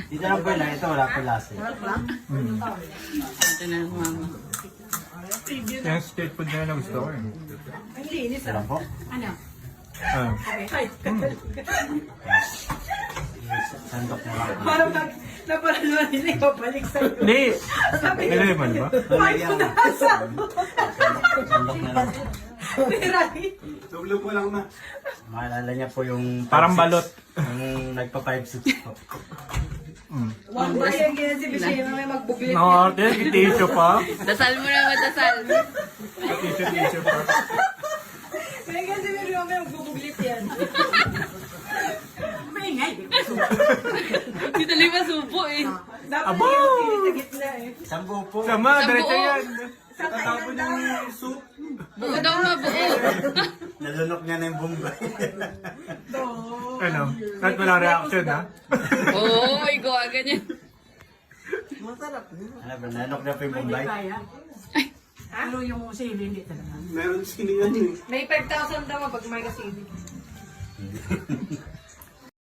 Dito lang po yun, ito wala po lasa. Ito na mama. Yung street food na yun ang gusto ko eh. Ito lang po. Ah. Sandok na lang. Parang naparaluan nila ibabalik sa'yo. Hindi! Nilaliman ba? Lalagyan ko. Sandok na lang. Tublo po lang na. Maalala niya po yung... Parang balot. Yung nagpa-5-6 po. Wag ba yan ganyan si Michelle na may magbublit. Nakakarte, tissue pa. Dasal mo na madasal. Tissue pa. May ganyan si Michelle may magbubuglit yan. Dito lima supo eh. Dapat Abo! yung sa gitna eh. Sambo po. Sama, diretso buo. yan. Tatapon yung soup. Buo daw mabuo. Nalunok niya na yung Bombay. Ano? Kahit walang reaction ha? Oo, may gawa ganyan. Ano ba, nalunok niya po yung Bombay? Pero yung sili hindi talaga. Meron sinihan eh. May 5,000 daw pag may kasili.